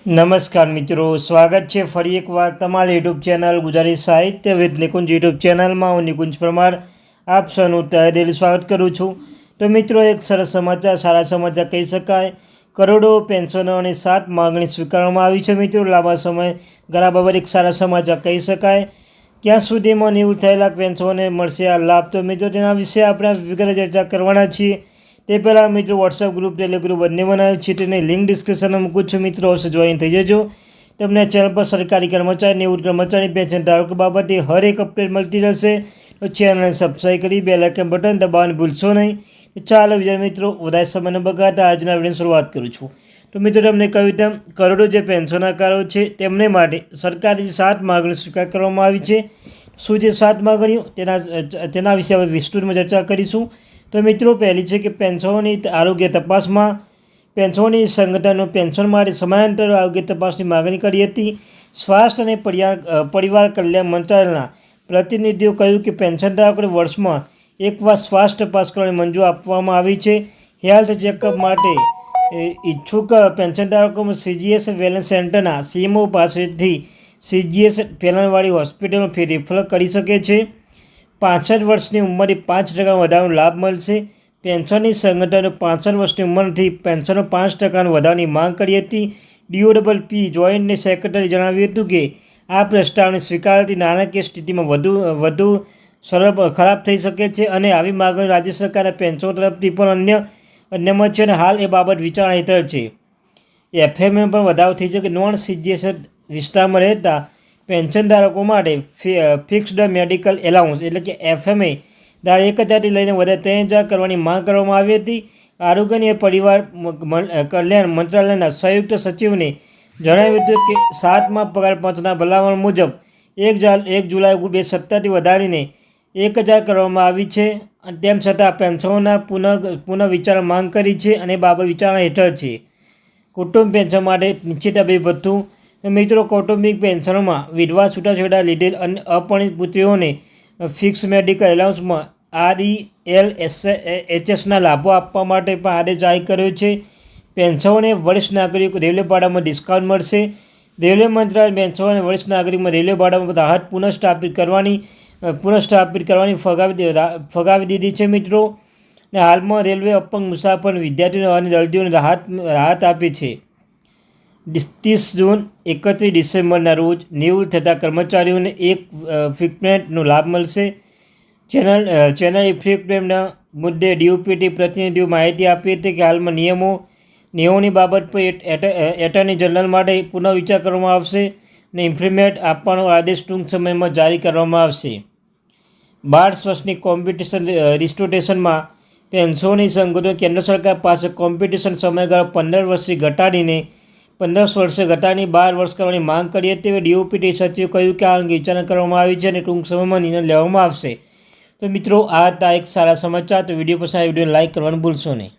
નમસ્કાર મિત્રો, સ્વાગત છે ફરી એકવાર તમારી યુટ્યુબ ચેનલ ગુજરાતી સાહિત્ય વિદ નિકુંજ યુટ્યુબ ચેનલમાં. હું નિકુંજ પરમાર આપ સૌનું તહેદિલ સ્વાગત કરું છું. તો મિત્રો, એક સરસ સમાચાર, સારા સમાચાર કહી શકાય. કરોડો પેન્શનો અને 7 માગણી સ્વીકારવામાં આવી છે. મિત્રો, લાંબા સમય ઘણા બાબત એક સારા સમાચાર કહી શકાય. ક્યાં સુધીમાં નિવૃત્ત થયેલા પેન્શનોને મળશે આ લાભ? તો મિત્રો, તેના વિશે આપણે વિગતે ચર્ચા કરવાના છીએ. તે પહેલાં મિત્રો, વોટ્સઅપ ગ્રુપ, ટેલિગ્રુપ બંને બનાવ્યું છે. તેની લિંક ડિસ્ક્રિપ્શનમાં મૂકું છું. મિત્રો, અવશ્ય જોઈન થઈ જજો. તમને ચેનલ પર સરકારી કર્મચારી, નિવૃત્ત કર્મચારી, પેન્શન ધારકો બાબતે હર એક અપડેટ મળતી રહેશે. તો ચેનલને સબસ્ક્રાઈબ કરી બેલ આઇકન બટન દબાવવાનું ભૂલશો નહીં. ચાલો વિદ્યાર્થી મિત્રો, વધારે સમયને બગાડતા આજના વિડીયોની શરૂઆત કરું છું. તો મિત્રો, તમને કહ્યું તેમ કરોડો જે પેન્શનકારો છે તેમને માટે સરકારી 7 માગણીઓ સ્વીકાર કરવામાં આવી છે. શું છે 7 માગણીઓ, તેના વિશે હવે વિસ્તૃતમાં ચર્ચા કરીશું. તો મિત્રો, પહેલી છે કે પેન્શનોની આરોગ્ય તપાસમાં પેન્શનોની સંગઠનો પેન્શન માટે સમયાંતર આરોગ્ય તપાસની માગણી કરી હતી. સ્વાસ્થ્ય અને પરિવાર કલ્યાણ મંત્રાલયના પ્રતિનિધિઓ કહ્યું કે પેન્શનધારકોને વર્ષમાં એકવાર સ્વાસ્થ્ય તપાસ કરવાની મંજૂરી આપવામાં આવી છે. હેલ્થ ચેકઅપ માટે ઈચ્છુક પેન્શનધારકો સીજીએસ વેલનેસ સેન્ટરના સીએમઓ પાસેથી સીજીએસ પેનલવાળી હોસ્પિટલમાં રિફર કરી શકે છે. 65 વર્ષની ઉંમરે 5% વધારાનો લાભ મળશે. પેન્શનની સંગઠનો 65 વર્ષની ઉંમરથી પેન્શનનો 5% વધારાની માંગ કરી હતી. DOPP જોઈન્ટ સેક્રેટરી જણાવ્યું હતું કે આ પ્રસ્તાવને સ્વીકારવાથી નાણાકીય સ્થિતિમાં વધુ ખરાબ થઈ શકે છે અને આવી માગણીઓ રાજ્ય સરકારના પેન્શનો તરફથી પણ અન્યમાં છે અને હાલ એ બાબત વિચારણા હેઠળ છે. એફએમએ પણ વધારો થઈ શકે. નોન સીજીએસ વિસ્તારમાં રહેતા પેન્શનધારકો માટે ફિક્સ્ડ મેડિકલ એલાઉન્સ એટલે કે એફએમએ દર 1000થી લઈને વધારે 3000 કરવાની માંગ કરવામાં આવી હતી. આરોગ્ય અને પરિવાર કલ્યાણ મંત્રાલયના સંયુક્ત સચિવને જણાવ્યું હતું કે 7મા પગાર પંચના ભલામણ મુજબ 1 જુલાઈ 2017થી વધારીને 1000 કરવામાં આવી છે. તેમ છતાં પેન્શનોના પુનઃ વિચાર માંગ કરી છે અને બાબત વિચારણા હેઠળ છે. કુટુંબ પેન્શન માટે નિશ્ચિત અભિ ભથ્થું. મિત્રો, કૌટુંબિક પેન્શનોમાં વિધવા છૂટાછેડા લીધેલ અને અપરિણીત પુત્રીઓને ફિક્સ મેડિકલ એલાઉન્સમાં RELHSના લાભો આપવા માટે પણ આદેશ જાહેર કર્યો છે. પેન્શનોને વરિષ્ઠ નાગરિકો રેલવે ભાડામાં ડિસ્કાઉન્ટ મળશે. રેલવે મંત્રાલય પેન્શનોને વરિષ્ઠ નાગરિકોમાં રેલવે ભાડામાં રાહત પુનઃસ્થાપિત કરવાની ફગાવી દીધી છે. મિત્રો, ને હાલમાં રેલવે અપંગ મુસાફર, વિદ્યાર્થીઓ અને દર્દીઓને રાહત આપી છે. 30 જૂન 31 ડિસેમ્બરના રોજ નિવૃત્ત થતા કર્મચારીઓને એક ફિટમેન્ટનો લાભ મળશે. ચેનલ ઇફેક્ટના મુદ્દે DOPP પ્રતિનિધિઓ માહિતી આપી હતી કે હાલમાં નિયમોની બાબત પર એટર્ની જનરલ માટે પુનઃવિચાર કરવામાં આવશે અને ઇમ્પ્લિમેન્ટ આપવાનો આદેશ ટૂંક સમયમાં જારી કરવામાં આવશે. 12 વર્ષની કોમ્પિટિશન રિસ્ટોરેશનમાં પેન્શનોની સંગઠનો કેન્દ્ર સરકાર પાસે કોમ્પિટિશન સમયગાળો 15 વર્ષથી ઘટાડીને 15 વર્ષે ઘટાડીને 12 વર્ષ કરવાની માંગ કરી હતી. DOPP સચિવે કહ્યું કે આ અંગે વિચારણા કરવામાં આવી છે અને ટૂંક સમયમાં નિર્ણય લેવામાં આવશે. તો મિત્રો, આ હતા એક સારા સમાચાર. તો વિડીયો પસંદ આવે વિડીયોને લાઇક કરવાનું ભૂલશો નહીં.